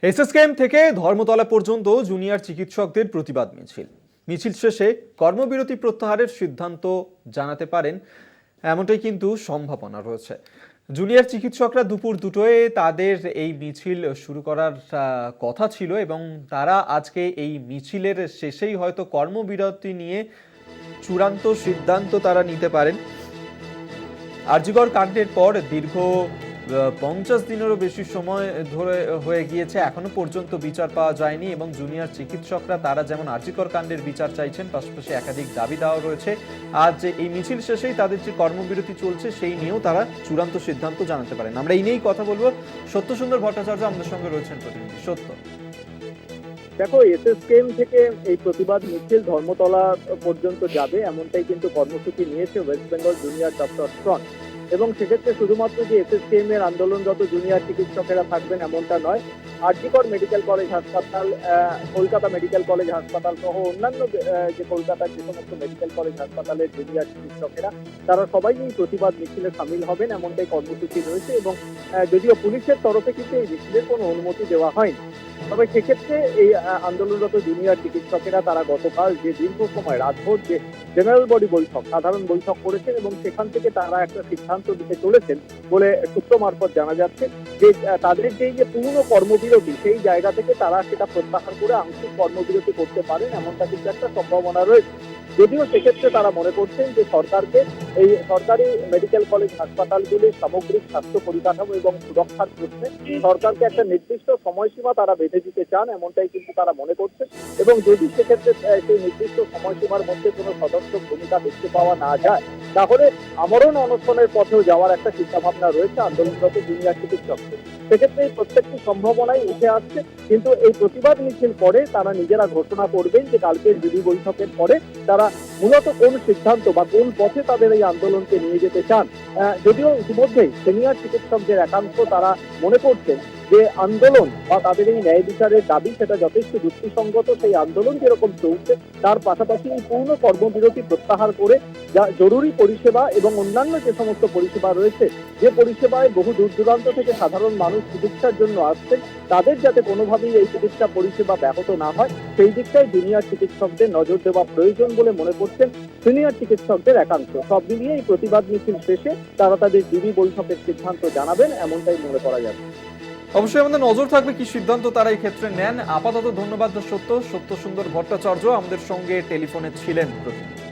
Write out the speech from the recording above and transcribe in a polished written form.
SSKM থেকে ধর্মতলা পর্যন্ত junior চিকিৎসকদের প্রতিবাদ মিছিল শেষে কর্মবিরতি প্রত্যাহারের সিদ্ধান্ত জানাতে পারেন এমনটাই কিন্তু সম্ভাবনা রয়েছে। জুনিয়র চিকিৎসকরা দুপুর 2টোয় তাদের এই মিছিল শুরু করার কথা ছিল এবং তারা আজকে এই মিছিলের শেষেই হয়তো কর্মবিরতি নিয়ে চূড়ান্ত সিদ্ধান্ত তারা নিতে পারেন। আরজিকর কাণ্ডের পর দীর্ঘ 50 দিনেরও বেশি সময় ধরে হয়ে গিয়েছে, এখনো পর্যন্ত বিচার পাওয়া যায়নি এবং জুনিয়র চিকিৎসকরা তারা যেমন আরজিকর কাণ্ডের বিচার চাইছেন, পাশাপাশি একাধিক দাবি দেওয়া রয়েছে। আজ এই মিছিল শেষেই তাদের যে কর্মবিরতি চলছে সেই নিয়েও তারা চূড়ান্ত সিদ্ধান্ত জানাতে পারেন। আমরা এই নিয়েই কথা বলবো। সত্যসুন্দর ভট্টাচার্য আমাদের সঙ্গে রয়েছেন প্রতিনিধি। সত্য, দেখো, এসএসকেএম থেকে এই প্রতিবাদ মিছিল ধর্মতলা পর্যন্ত যাবে এমনটাই কিন্তু কর্মসূচি নিয়েছে West Bengal junior doctor front. এবং সেক্ষেত্রে শুধুমাত্র যে এসএসকেএম এর আন্দোলনরত জুনিয়র চিকিৎসকেরা থাকবেন এমনটা নয়, আরজিকর মেডিকেল কলেজ হাসপাতাল, কলকাতা মেডিকেল কলেজ হাসপাতাল সহ অন্যান্য যে কলকাতার যে সমস্ত মেডিকেল কলেজ হাসপাতালের জুনিয়র চিকিৎসকেরা তারা সবাই এই প্রতিবাদ মিছিলে সামিল হবেন এমনটাই কর্মসূচি রয়েছে। এবং যদিও পুলিশের তরফে কিন্তু এই মিছিলের কোনো অনুমতি দেওয়া হয়নি, তবে সেক্ষেত্রে এই আন্দোলনরত জুনিয়র চিকিৎসকেরা তারা গতকাল যে দীর্ঘ সময় রাতভর যে জেনারেল বডি বৈঠক, সাধারণ বৈঠক করেছেন এবং সেখান থেকে তারা একটা সিদ্ধান্ত দিতে চলেছেন বলে সূত্র মারফত জানা যাচ্ছে যে তাদের যে পূর্ণ কর্মবিরতি সেই জায়গা থেকে তারা সেটা প্রত্যাহার করে আংশিক কর্মবিরতি করতে পারেন এমনটা কিন্তু একটা সম্ভাবনা রয়েছে। যদিও সেক্ষেত্রে তারা মনে করছেন যে সরকারকে এই সরকারি মেডিকেল কলেজ হাসপাতালগুলির সামগ্রিক স্বাস্থ্য পরিকাঠামো এবং সুরক্ষার প্রশ্নে সরকারকে একটা নির্দিষ্ট সময়সীমা তারা বেঁধে দিতে চান এমনটাই কিন্তু তারা মনে করছেন। এবং যদি সেক্ষেত্রে সেই নির্দিষ্ট সময়সীমার মধ্যে কোনো সদস্য ভূমিকা দেখতে পাওয়া না যায় তাহলে আমরণ অনশনের পথেও যাওয়ার একটা চিন্তাভাবনা রয়েছে আন্দোলনরত জুনিয়র চিকিৎসকদের। সেক্ষেত্রে এই প্রত্যেকটি সম্ভাবনাই উঠে আসছে, কিন্তু এই প্রতিবাদ মিছিল পরে তারা নিজেরা ঘোষণা করবেন যে কালকের দিদি বৈঠকের পরে তারা মূলত কোন সিদ্ধান্ত বা কোন পথে তাদের এই আন্দোলনকে নিয়ে যেতে চান। যদিও ইতিমধ্যেই সিনিয়র চিকিৎসকদের একাংশ তারা মনে করছেন যে আন্দোলন বা তাদের এই ন্যায় বিচারের দাবি সেটা যথেষ্ট যুক্তিসঙ্গত, সেই আন্দোলন যেরকম চলছে তার পাশাপাশি এই পূর্ণ কর্মবিরতি প্রত্যাহার করে যা জরুরি পরিষেবা এবং অন্যান্য যে সমস্ত পরিষেবা রয়েছে, যে পরিষেবায় বহু দূর দূরান্ত থেকে সাধারণ মানুষ চিকিৎসার জন্য আসছেন, তাদের যাতে কোনোভাবেই এই চিকিৎসা পরিষেবা ব্যাহত না হয় সেই দিকটাই জুনিয়র চিকিৎসকদের নজর দেওয়া প্রয়োজন বলে মনে করছেন সিনিয়র চিকিৎসকদের একাংশ। সব মিলিয়ে এই প্রতিবাদ মিছিল শেষে তারা তাদের দিদি বৈঠকের সিদ্ধান্ত জানাবেন এমনটাই মনে করা যাবে। অবশ্যই আমাদের নজর থাকবে কি সিদ্ধান্ত তারা এই ক্ষেত্রে নেন। আপাতত ধন্যবাদ সত্যসুন্দর ভট্টাচার্য আমাদের সঙ্গে টেলিফোনে ছিলেন প্রতিনিধি।